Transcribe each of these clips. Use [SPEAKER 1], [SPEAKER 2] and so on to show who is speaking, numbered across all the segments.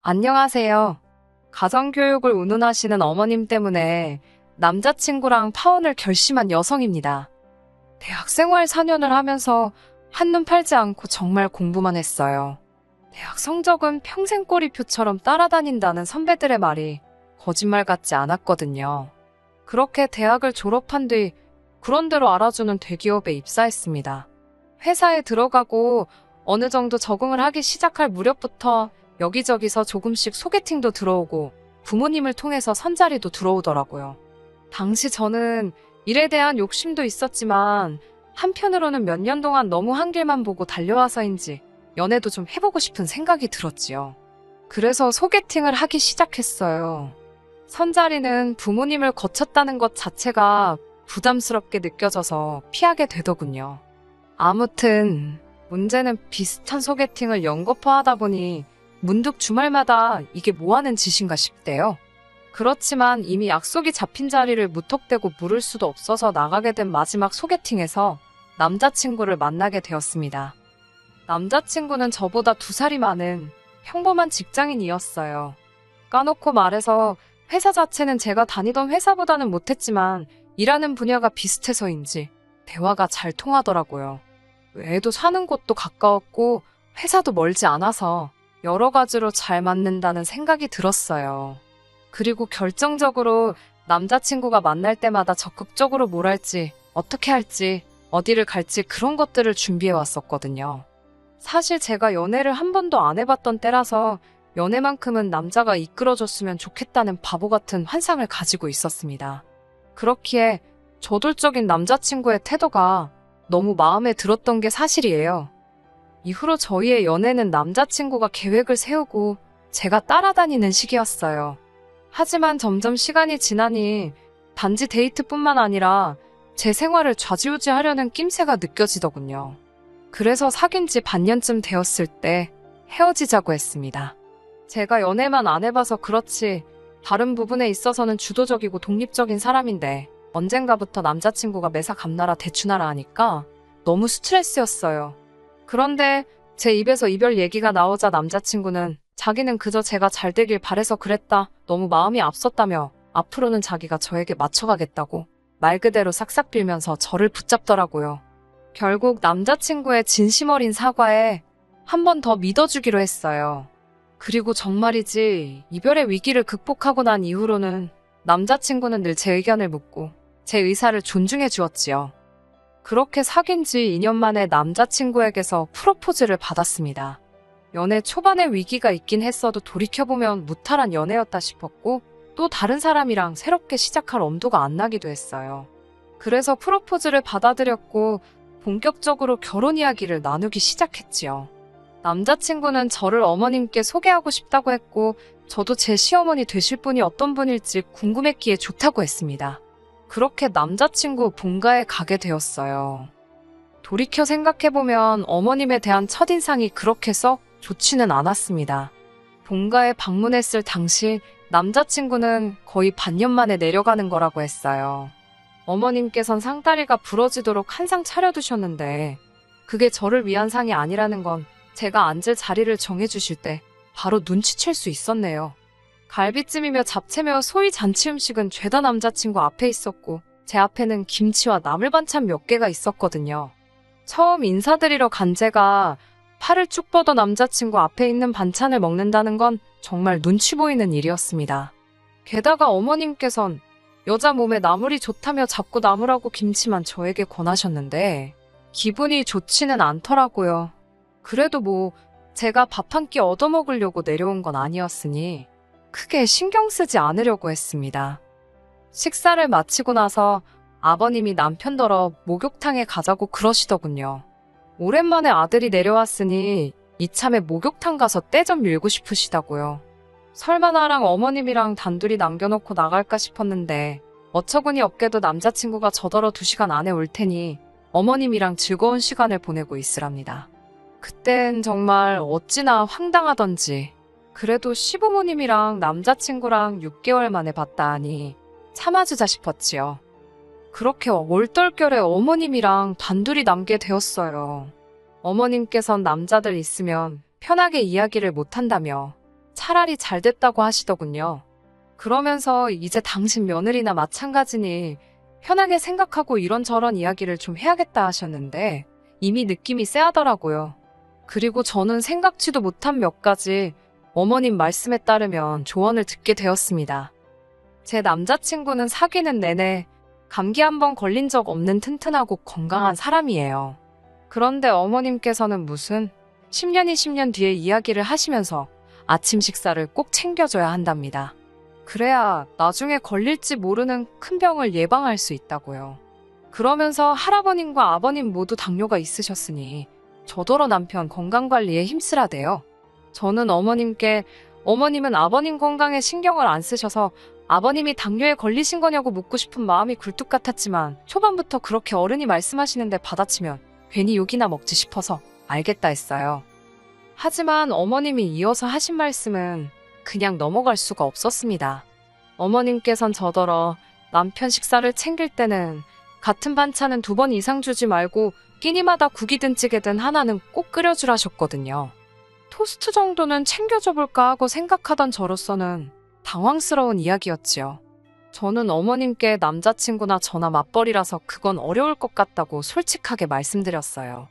[SPEAKER 1] 안녕하세요. 가정교육을 운운하시는 어머님 때문에 남자친구랑 파혼을 결심한 여성입니다. 대학생활 4년을 하면서 한눈 팔지 않고 정말 공부만 했어요. 대학 성적은 평생 꼬리표처럼 따라다닌다는 선배들의 말이 거짓말 같지 않았거든요. 그렇게 대학을 졸업한 뒤 그런대로 알아주는 대기업에 입사했습니다. 회사에 들어가고 어느 정도 적응을 하기 시작할 무렵부터 여기저기서 조금씩 소개팅도 들어오고 부모님을 통해서 선자리도 들어오더라고요. 당시 저는 일에 대한 욕심도 있었지만 한편으로는 몇 년 동안 너무 한 길만 보고 달려와서인지 연애도 좀 해보고 싶은 생각이 들었지요. 그래서 소개팅을 하기 시작했어요. 선자리는 부모님을 거쳤다는 것 자체가 부담스럽게 느껴져서 피하게 되더군요. 아무튼 문제는 비슷한 소개팅을 연거푸하다 보니 문득 주말마다 이게 뭐하는 짓인가 싶대요. 그렇지만 이미 약속이 잡힌 자리를 무턱대고 물을 수도 없어서 나가게 된 마지막 소개팅에서 남자친구를 만나게 되었습니다. 남자친구는 저보다 2살이 많은 평범한 직장인이었어요. 까놓고 말해서 회사 자체는 제가 다니던 회사보다는 못했지만 일하는 분야가 비슷해서인지 대화가 잘 통하더라고요. 애도 사는 곳도 가까웠고 회사도 멀지 않아서 여러 가지로 잘 맞는다는 생각이 들었어요. 그리고 결정적으로 남자친구가 만날 때마다 적극적으로 뭘 할지, 어떻게 할지, 어디를 갈지 그런 것들을 준비해 왔었거든요. 사실 제가 연애를 한 번도 안 해봤던 때라서 연애만큼은 남자가 이끌어줬으면 좋겠다는 바보 같은 환상을 가지고 있었습니다. 그렇기에 저돌적인 남자친구의 태도가 너무 마음에 들었던 게 사실이에요. 이후로 저희의 연애는 남자친구가 계획을 세우고 제가 따라다니는 시기였어요. 하지만 점점 시간이 지나니 단지 데이트뿐만 아니라 제 생활을 좌지우지하려는 낌새가 느껴지더군요. 그래서 사귄 지 반년쯤 되었을 때 헤어지자고 했습니다. 제가 연애만 안 해봐서 그렇지 다른 부분에 있어서는 주도적이고 독립적인 사람인데 언젠가부터 남자친구가 매사 감나라 대추나라 하니까 너무 스트레스였어요. 그런데 제 입에서 이별 얘기가 나오자 남자친구는 자기는 그저 제가 잘 되길 바래서 그랬다. 너무 마음이 앞섰다며 앞으로는 자기가 저에게 맞춰가겠다고 말 그대로 싹싹 빌면서 저를 붙잡더라고요. 결국 남자친구의 진심 어린 사과에 한 번 더 믿어주기로 했어요. 그리고 정말이지 이별의 위기를 극복하고 난 이후로는 남자친구는 늘 제 의견을 묻고 제 의사를 존중해 주었지요. 그렇게 사귄 지 2년 만에 남자친구에게서 프로포즈를 받았습니다. 연애 초반에 위기가 있긴 했어도 돌이켜보면 무탈한 연애였다 싶었고 또 다른 사람이랑 새롭게 시작할 엄두가 안 나기도 했어요. 그래서 프로포즈를 받아들였고 본격적으로 결혼 이야기를 나누기 시작했지요. 남자친구는 저를 어머님께 소개하고 싶다고 했고 저도 제 시어머니 되실 분이 어떤 분일지 궁금했기에 좋다고 했습니다. 그렇게 남자친구 본가에 가게 되었어요. 돌이켜 생각해보면 어머님에 대한 첫인상이 그렇게 썩 좋지는 않았습니다. 본가에 방문했을 당시 남자친구는 거의 반년 만에 내려가는 거라고 했어요. 어머님께선 상다리가 부러지도록 한 상 차려두셨는데 그게 저를 위한 상이 아니라는 건 제가 앉을 자리를 정해주실 때 바로 눈치챌 수 있었네요. 갈비찜이며 잡채며 소위 잔치 음식은 죄다 남자친구 앞에 있었고 제 앞에는 김치와 나물 반찬 몇 개가 있었거든요. 처음 인사드리러 간 제가 팔을 쭉 뻗어 남자친구 앞에 있는 반찬을 먹는다는 건 정말 눈치 보이는 일이었습니다. 게다가 어머님께선 여자 몸에 나물이 좋다며 자꾸 나물하고 김치만 저에게 권하셨는데 기분이 좋지는 않더라고요. 그래도 뭐 제가 밥 한 끼 얻어먹으려고 내려온 건 아니었으니 크게 신경 쓰지 않으려고 했습니다. 식사를 마치고 나서 아버님이 남편더러 목욕탕에 가자고 그러시더군요. 오랜만에 아들이 내려왔으니 이참에 목욕탕 가서 때 좀 밀고 싶으시다고요. 설마 나랑 어머님이랑 단둘이 남겨놓고 나갈까 싶었는데 어처구니 없게도 남자친구가 저더러 2시간 안에 올 테니 어머님이랑 즐거운 시간을 보내고 있으랍니다. 그땐 정말 어찌나 황당하던지 그래도 시부모님이랑 남자친구랑 6개월 만에 봤다 하니 참아주자 싶었지요. 그렇게 올떨결에 어머님이랑 단둘이 남게 되었어요. 어머님께선 남자들 있으면 편하게 이야기를 못한다며 차라리 잘 됐다고 하시더군요. 그러면서 이제 당신 며느리나 마찬가지니 편하게 생각하고 이런저런 이야기를 좀 해야겠다 하셨는데 이미 느낌이 쎄하더라고요. 그리고 저는 생각지도 못한 몇 가지 어머님 말씀에 따르면 조언을 듣게 되었습니다. 제 남자친구는 사귀는 내내 감기 한 번 걸린 적 없는 튼튼하고 건강한 사람이에요. 그런데 어머님께서는 무슨 10년이 10년 뒤에 이야기를 하시면서 아침 식사를 꼭 챙겨줘야 한답니다. 그래야 나중에 걸릴지 모르는 큰 병을 예방할 수 있다고요. 그러면서 할아버님과 아버님 모두 당뇨가 있으셨으니 저더러 남편 건강관리에 힘쓰라대요. 저는 어머님은 아버님 건강에 신경을 안 쓰셔서 아버님이 당뇨에 걸리신 거냐고 묻고 싶은 마음이 굴뚝 같았지만 초반부터 그렇게 어른이 말씀하시는데 받아치면 괜히 욕이나 먹지 싶어서 알겠다 했어요. 하지만 어머님이 이어서 하신 말씀은 그냥 넘어갈 수가 없었습니다. 어머님께선 저더러 남편 식사를 챙길 때는 같은 반찬은 2번 이상 주지 말고 끼니마다 국이든 찌개든 하나는 꼭 끓여주라셨거든요. 토스트 정도는 챙겨줘 볼까 하고 생각하던 저로서는 당황스러운 이야기였지요. 저는 어머님께 남자친구나 저나 맞벌이라서 그건 어려울 것 같다고 솔직하게 말씀드렸어요.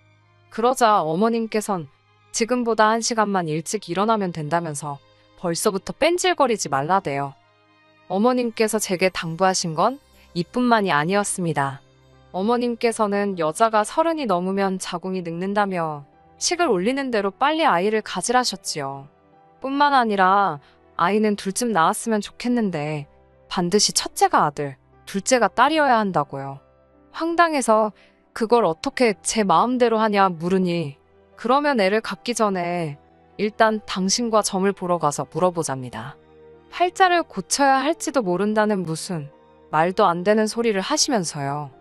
[SPEAKER 1] 그러자 어머님께선 지금보다 1시간만 일찍 일어나면 된다면서 벌써부터 뺀질거리지 말라대요. 어머님께서 제게 당부하신 건 이뿐만이 아니었습니다. 어머님께서는 여자가 30이 넘으면 자궁이 늙는다며 식을 올리는 대로 빨리 아이를 가지라셨지요. 뿐만 아니라 아이는 둘쯤 낳았으면 좋겠는데 반드시 첫째가 아들, 둘째가 딸이어야 한다고요. 황당해서 그걸 어떻게 제 마음대로 하냐 물으니 그러면 애를 갖기 전에 일단 당신과 점을 보러 가서 물어보잡니다. 팔자를 고쳐야 할지도 모른다는 무슨 말도 안 되는 소리를 하시면서요.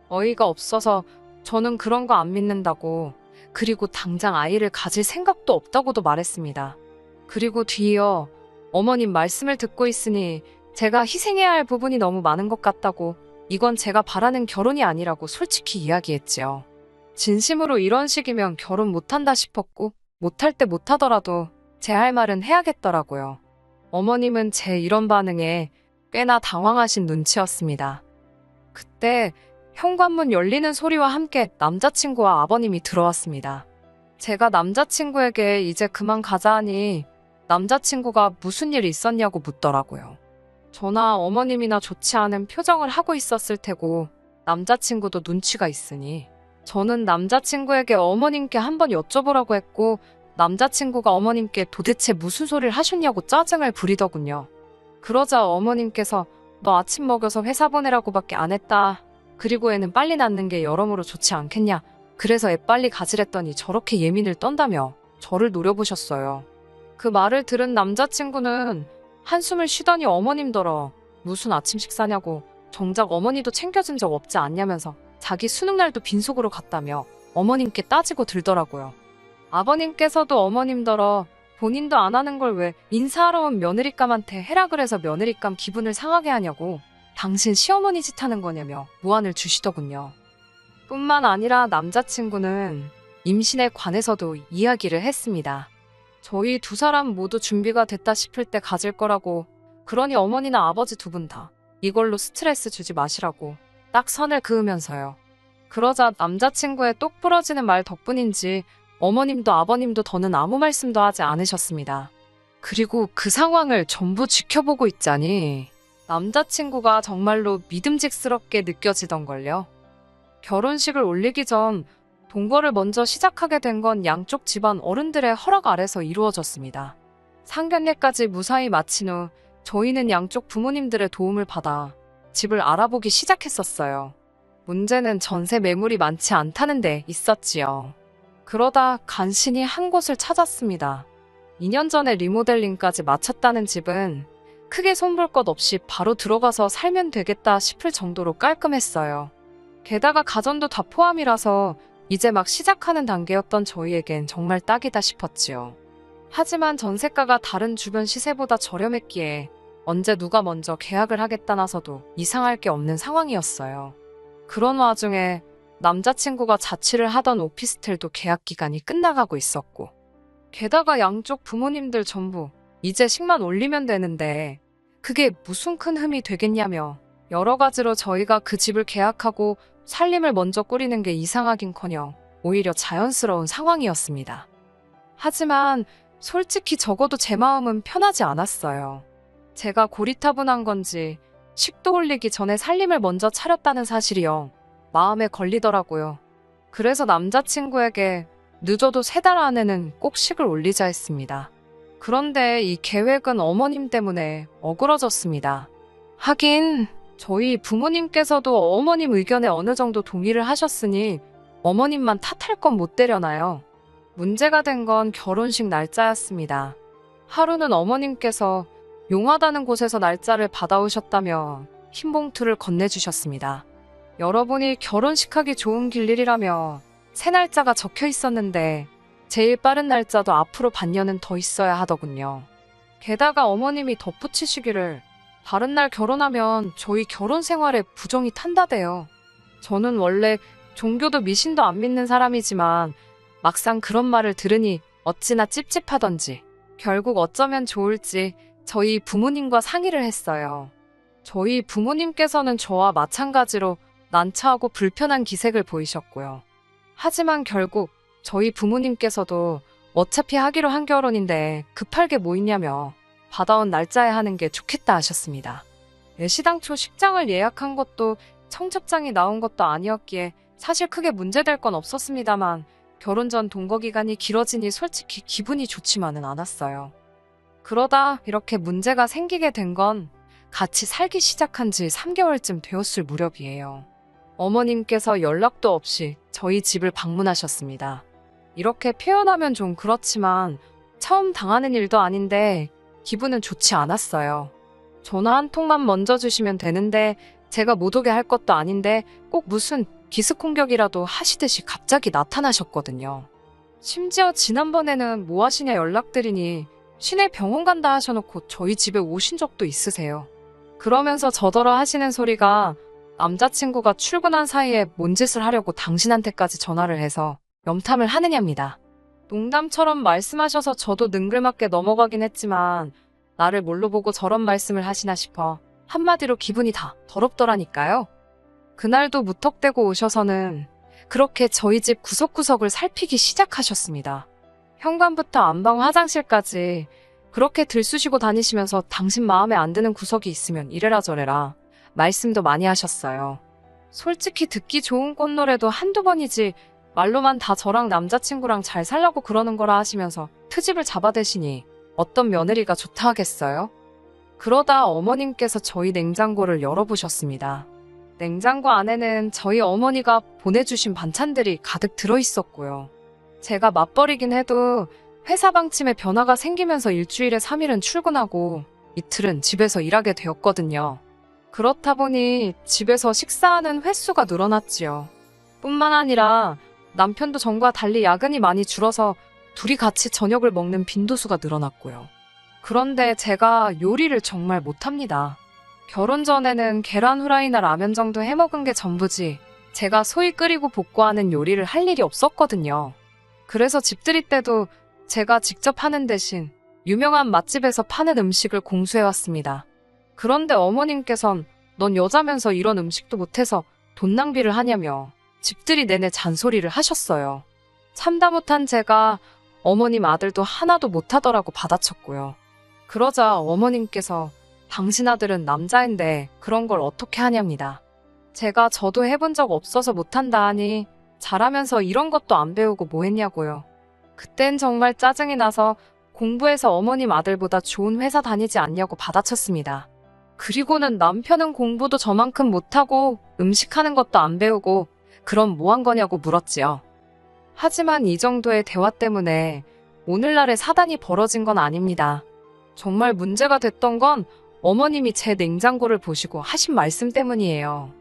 [SPEAKER 1] 어이가 없어서 저는 그런 거 안 믿는다고 그리고 당장 아이를 가질 생각도 없다고도 말했습니다. 그리고 뒤이어 어머님 말씀을 듣고 있으니 제가 희생해야 할 부분이 너무 많은 것 같다고 이건 제가 바라는 결혼이 아니라고 솔직히 이야기했지요. 진심으로 이런 식이면 결혼 못한다 싶었고 못할 때 못하더라도 제 할 말은 해야겠더라고요. 어머님은 제 이런 반응에 꽤나 당황하신 눈치였습니다. 그때 현관문 열리는 소리와 함께 남자친구와 아버님이 들어왔습니다. 제가 남자친구에게 이제 그만 가자 하니 남자친구가 무슨 일 있었냐고 묻더라고요. 저나 어머님이나 좋지 않은 표정을 하고 있었을 테고 남자친구도 눈치가 있으니 저는 남자친구에게 어머님께 한번 여쭤보라고 했고 남자친구가 어머님께 도대체 무슨 소리를 하셨냐고 짜증을 부리더군요. 그러자 어머님께서 너 아침 먹여서 회사 보내라고밖에 안 했다. 그리고 애는 빨리 낳는 게 여러모로 좋지 않겠냐. 그래서 애 빨리 가지랬더니 저렇게 예민을 떤다며 저를 노려보셨어요. 그 말을 들은 남자친구는 한숨을 쉬더니 어머님더러 무슨 아침 식사냐고 정작 어머니도 챙겨준 적 없지 않냐면서 자기 수능날도 빈속으로 갔다며 어머님께 따지고 들더라고요. 아버님께서도 어머님더러 본인도 안 하는 걸 왜 인사하러 온 며느리감한테 해라 그래서 며느리감 기분을 상하게 하냐고 당신 시어머니 짓 하는 거냐며 무안을 주시더군요. 뿐만 아니라 남자친구는 임신에 관해서도 이야기를 했습니다. 저희 2사람 모두 준비가 됐다 싶을 때 가질 거라고 그러니 어머니나 아버지 2분 다 이걸로 스트레스 주지 마시라고 딱 선을 그으면서요. 그러자 남자친구의 똑 부러지는 말 덕분인지 어머님도 아버님도 더는 아무 말씀도 하지 않으셨습니다. 그리고 그 상황을 전부 지켜보고 있자니 남자친구가 정말로 믿음직스럽게 느껴지던걸요. 결혼식을 올리기 전 동거를 먼저 시작하게 된 건 양쪽 집안 어른들의 허락 아래서 이루어졌습니다. 상견례까지 무사히 마친 후 저희는 양쪽 부모님들의 도움을 받아 집을 알아보기 시작했었어요. 문제는 전세 매물이 많지 않다는 데 있었지요. 그러다 간신히 한 곳을 찾았습니다. 2년 전에 리모델링까지 마쳤다는 집은 크게 손볼 것 없이 바로 들어가서 살면 되겠다 싶을 정도로 깔끔했어요. 게다가 가전도 다 포함이라서 이제 막 시작하는 단계였던 저희에겐 정말 딱이다 싶었지요. 하지만 전세가가 다른 주변 시세보다 저렴했기에 언제 누가 먼저 계약을 하겠다 나서도 이상할 게 없는 상황이었어요. 그런 와중에 남자친구가 자취를 하던 오피스텔도 계약 기간이 끝나가고 있었고 게다가 양쪽 부모님들 전부 이제 식만 올리면 되는데 그게 무슨 큰 흠이 되겠냐며 여러 가지로 저희가 그 집을 계약하고 살림을 먼저 꾸리는 게 이상하긴커녕 오히려 자연스러운 상황이었습니다. 하지만 솔직히 적어도 제 마음은 편하지 않았어요. 제가 고리타분한 건지 식도 올리기 전에 살림을 먼저 차렸다는 사실이요. 마음에 걸리더라고요. 그래서 남자친구에게 늦어도 3달 안에는 꼭 식을 올리자 했습니다. 그런데 이 계획은 어머님 때문에 어그러졌습니다. 하긴 저희 부모님께서도 어머님 의견에 어느 정도 동의를 하셨으니 어머님만 탓할 건 못 되려나요? 문제가 된 건 결혼식 날짜였습니다. 하루는 어머님께서 용하다는 곳에서 날짜를 받아오셨다며 흰 봉투를 건네주셨습니다. 여러분이 결혼식하기 좋은 길일이라며 새 날짜가 적혀 있었는데 제일 빠른 날짜도 앞으로 반년은 더 있어야 하더군요. 게다가 어머님이 덧붙이시기를 다른 날 결혼하면 저희 결혼 생활에 부정이 탄다대요. 저는 원래 종교도 미신도 안 믿는 사람이지만 막상 그런 말을 들으니 어찌나 찝찝하던지 결국 어쩌면 좋을지 저희 부모님과 상의를 했어요. 저희 부모님께서는 저와 마찬가지로 난처하고 불편한 기색을 보이셨고요. 하지만 결국 저희 부모님께서도 어차피 하기로 한 결혼인데 급할 게 뭐 있냐며 받아온 날짜에 하는 게 좋겠다 하셨습니다. 시당초 식장을 예약한 것도 청첩장이 나온 것도 아니었기에 사실 크게 문제될 건 없었습니다만 결혼 전 동거 기간이 길어지니 솔직히 기분이 좋지만은 않았어요. 그러다 이렇게 문제가 생기게 된 건 같이 살기 시작한 지 3개월쯤 되었을 무렵이에요. 어머님께서 연락도 없이 저희 집을 방문하셨습니다. 이렇게 표현하면 좀 그렇지만 처음 당하는 일도 아닌데 기분은 좋지 않았어요. 전화 한 통만 먼저 주시면 되는데 제가 못 오게 할 것도 아닌데 꼭 무슨 기습 공격이라도 하시듯이 갑자기 나타나셨거든요. 심지어 지난번에는 뭐 하시냐 연락드리니 시내 병원 간다 하셔놓고 저희 집에 오신 적도 있으세요. 그러면서 저더러 하시는 소리가 남자친구가 출근한 사이에 뭔 짓을 하려고 당신한테까지 전화를 해서 염탐을 하느냐입니다. 농담처럼 말씀하셔서 저도 능글맞게 넘어가긴 했지만 나를 뭘로 보고 저런 말씀을 하시나 싶어 한마디로 기분이 다 더럽더라니까요. 그날도 무턱대고 오셔서는 그렇게 저희 집 구석구석을 살피기 시작하셨습니다. 현관부터 안방 화장실까지 그렇게 들쑤시고 다니시면서 당신 마음에 안 드는 구석이 있으면 이래라 저래라 말씀도 많이 하셨어요. 솔직히 듣기 좋은 꽃노래도 한두 번이지 말로만 다 저랑 남자친구랑 잘 살라고 그러는 거라 하시면서 트집을 잡아대시니 어떤 며느리가 좋다 하겠어요? 그러다 어머님께서 저희 냉장고를 열어보셨습니다. 냉장고 안에는 저희 어머니가 보내주신 반찬들이 가득 들어있었고요. 제가 맞벌이긴 해도 회사 방침에 변화가 생기면서 일주일에 3일은 출근하고 이틀은 집에서 일하게 되었거든요. 그렇다 보니 집에서 식사하는 횟수가 늘어났지요. 뿐만 아니라 남편도 전과 달리 야근이 많이 줄어서 둘이 같이 저녁을 먹는 빈도수가 늘어났고요. 그런데 제가 요리를 정말 못합니다. 결혼 전에는 계란 후라이나 라면 정도 해먹은 게 전부지 제가 소위 끓이고 볶고하는 요리를 할 일이 없었거든요. 그래서 집들이 때도 제가 직접 하는 대신 유명한 맛집에서 파는 음식을 공수해왔습니다. 그런데 어머님께선 넌 여자면서 이런 음식도 못해서 돈 낭비를 하냐며 집들이 내내 잔소리를 하셨어요. 참다 못한 제가 어머님 아들도 하나도 못하더라고 받아쳤고요. 그러자 어머님께서 당신 아들은 남자인데 그런 걸 어떻게 하냐입니다. 제가 저도 해본 적 없어서 못한다 하니 잘하면서 이런 것도 안 배우고 뭐 했냐고요. 그땐 정말 짜증이 나서 공부해서 어머님 아들보다 좋은 회사 다니지 않냐고 받아쳤습니다. 그리고는 남편은 공부도 저만큼 못하고 음식하는 것도 안 배우고 그럼 뭐 한 거냐고 물었지요. 하지만 이 정도의 대화 때문에 오늘날의 사단이 벌어진 건 아닙니다. 정말 문제가 됐던 건 어머님이 제 냉장고를 보시고 하신 말씀 때문이에요.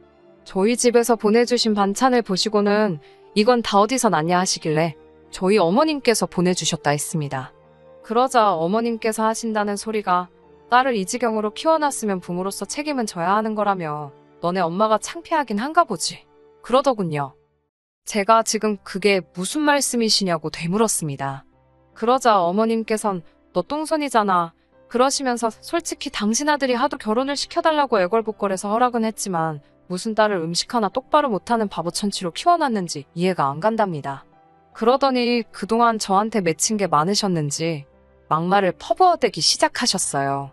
[SPEAKER 1] 저희 집에서 보내주신 반찬을 보시고는 이건 다 어디서 났냐 하시길래 저희 어머님께서 보내주셨다 했습니다. 그러자 어머님께서 하신다는 소리가 딸을 이 지경으로 키워놨으면 부모로서 책임은 져야 하는 거라며 너네 엄마가 창피하긴 한가 보지. 그러더군요. 제가 지금 그게 무슨 말씀이시냐고 되물었습니다. 그러자 어머님께선 너 똥손이잖아. 그러시면서 솔직히 당신 아들이 하도 결혼을 시켜달라고 애걸복걸해서 허락은 했지만 무슨 딸을 음식 하나 똑바로 못하는 바보천치로 키워놨는지 이해가 안 간답니다. 그러더니 그동안 저한테 맺힌 게 많으셨는지 막말을 퍼부어대기 시작하셨어요.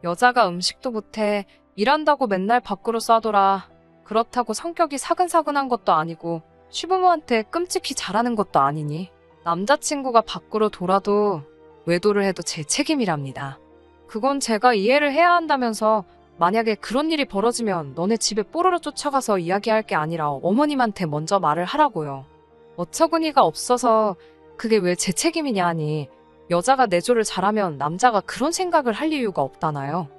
[SPEAKER 1] 여자가 음식도 못해, 일한다고 맨날 밖으로 쏴돌아. 그렇다고 성격이 사근사근한 것도 아니고 시부모한테 끔찍히 잘하는 것도 아니니 남자친구가 밖으로 돌아도 외도를 해도 제 책임이랍니다. 그건 제가 이해를 해야 한다면서 만약에 그런 일이 벌어지면 너네 집에 뽀로로 쫓아가서 이야기할 게 아니라 어머님한테 먼저 말을 하라고요. 어처구니가 없어서 그게 왜 제 책임이냐 하니 여자가 내조를 잘하면 남자가 그런 생각을 할 이유가 없다나요.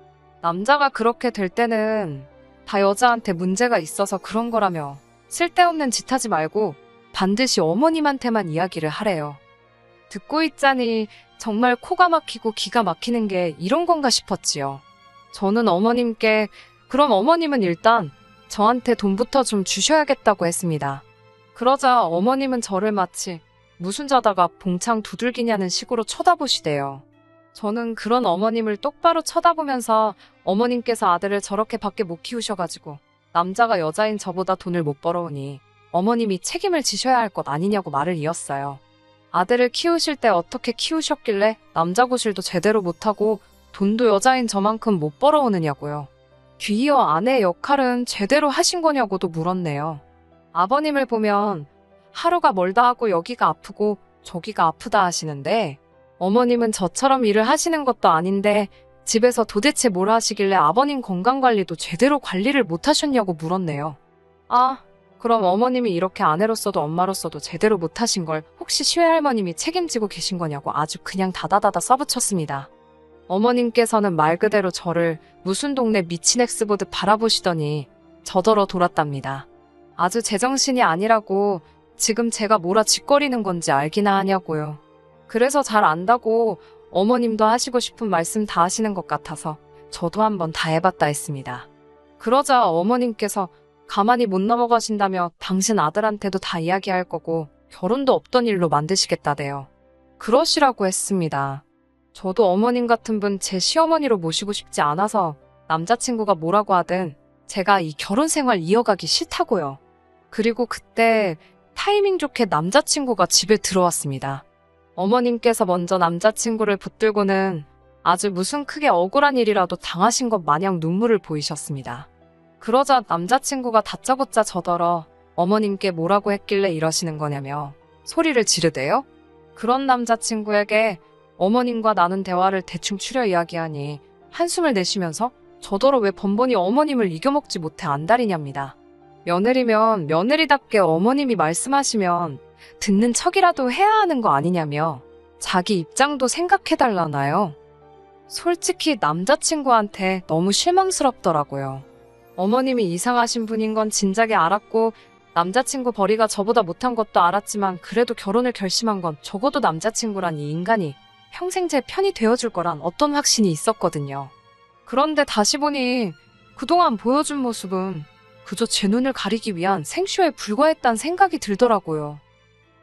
[SPEAKER 1] 남자가 그렇게 될 때는 다 여자한테 문제가 있어서 그런 거라며 쓸데없는 짓 하지 말고 반드시 어머님한테만 이야기를 하래요. 듣고 있자니 정말 코가 막히고 기가 막히는 게 이런 건가 싶었지요. 저는 어머님께 그럼 어머님은 일단 저한테 돈부터 좀 주셔야겠다고 했습니다. 그러자 어머님은 저를 마치 무슨 자다가 봉창 두들기냐는 식으로 쳐다보시대요. 저는 그런 어머님을 똑바로 쳐다보면서 어머님께서 아들을 저렇게 밖에 못 키우셔가지고 남자가 여자인 저보다 돈을 못 벌어오니 어머님이 책임을 지셔야 할 것 아니냐고 말을 이었어요. 아들을 키우실 때 어떻게 키우셨길래 남자 구실도 제대로 못하고 돈도 여자인 저만큼 못 벌어오느냐고요. 뒤이어 아내의 역할은 제대로 하신 거냐고도 물었네요. 아버님을 보면 하루가 멀다 하고 여기가 아프고 저기가 아프다 하시는데 어머님은 저처럼 일을 하시는 것도 아닌데 집에서 도대체 뭘 하시길래 아버님 건강관리도 제대로 관리를 못 하셨냐고 물었네요. 아, 그럼 어머님이 이렇게 아내로서도 엄마로서도 제대로 못 하신 걸 혹시 시외할머님이 책임지고 계신 거냐고 아주 그냥 다다다다 써붙였습니다. 어머님께서는 말 그대로 저를 무슨 동네 미친 엑스 보듯 바라보시더니 저더러 돌았답니다. 아주 제정신이 아니라고 지금 제가 뭐라 짓거리는 건지 알기나 하냐고요. 그래서 잘 안다고 어머님도 하시고 싶은 말씀 다 하시는 것 같아서 저도 한번 다 해봤다 했습니다. 그러자 어머님께서 가만히 못 넘어가신다며 당신 아들한테도 다 이야기할 거고 결혼도 없던 일로 만드시겠다대요. 그러시라고 했습니다. 저도 어머님 같은 분 제 시어머니로 모시고 싶지 않아서 남자친구가 뭐라고 하든 제가 이 결혼 생활 이어가기 싫다고요. 그리고 그때 타이밍 좋게 남자친구가 집에 들어왔습니다. 어머님께서 먼저 남자친구를 붙들고는 아주 무슨 크게 억울한 일이라도 당하신 것 마냥 눈물을 보이셨습니다. 그러자 남자친구가 다짜고짜 저더러 어머님께 뭐라고 했길래 이러시는 거냐며 소리를 지르대요. 그런 남자친구에게 어머님과 나눈 대화를 대충 추려 이야기하니 한숨을 내쉬면서 저더러 왜 번번이 어머님을 이겨먹지 못해 안달이냐입니다. 며느리면 며느리답게 어머님이 말씀하시면 듣는 척이라도 해야 하는 거 아니냐며 자기 입장도 생각해달라나요. 솔직히 남자친구한테 너무 실망스럽더라고요. 어머님이 이상하신 분인 건 진작에 알았고 남자친구 벌이가 저보다 못한 것도 알았지만 그래도 결혼을 결심한 건 적어도 남자친구란 이 인간이 평생 제 편이 되어줄 거란 어떤 확신이 있었거든요. 그런데 다시 보니 그동안 보여준 모습은 그저 제 눈을 가리기 위한 생쇼에 불과했다는 생각이 들더라고요.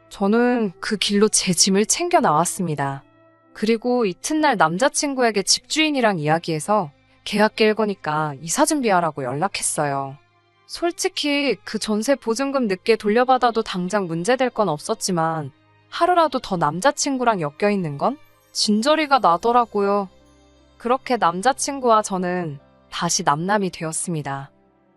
[SPEAKER 1] 저는 그 길로 제 짐을 챙겨 나왔습니다. 그리고 이튿날 남자친구에게 집주인이랑 이야기해서 계약 깰 거니까 이사 준비하라고 연락했어요. 솔직히 그 전세 보증금 늦게 돌려받아도 당장 문제될 건 없었지만 하루라도 더 남자친구랑 엮여있는 건 진저리가 나더라고요. 그렇게 남자친구와 저는 다시 남남이 되었습니다.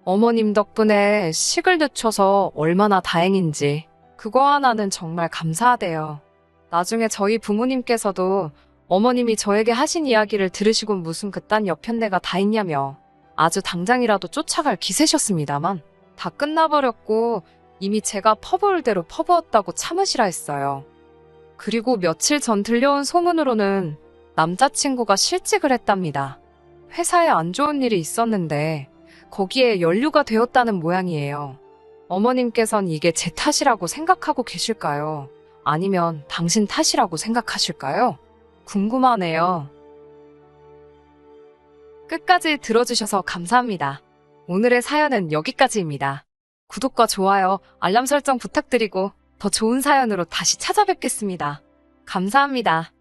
[SPEAKER 1] 어머님 덕분에 식을 늦춰서 얼마나 다행인지 그거 하나는 정말 감사하대요. 나중에 저희 부모님께서도 어머님이 저에게 하신 이야기를 들으시곤 무슨 그딴 여편네가 다 있냐며 아주 당장이라도 쫓아갈 기세셨습니다만 다 끝나버렸고 이미 제가 퍼부을 대로 퍼부었다고 참으시라 했어요. 그리고 며칠 전 들려온 소문으로는 남자친구가 실직을 했답니다. 회사에 안 좋은 일이 있었는데 거기에 연루가 되었다는 모양이에요. 어머님께선 이게 제 탓이라고 생각하고 계실까요? 아니면 당신 탓이라고 생각하실까요? 궁금하네요. 끝까지 들어주셔서 감사합니다. 오늘의 사연은 여기까지입니다. 구독과 좋아요, 알람 설정 부탁드리고 더 좋은 사연으로 다시 찾아뵙겠습니다. 감사합니다.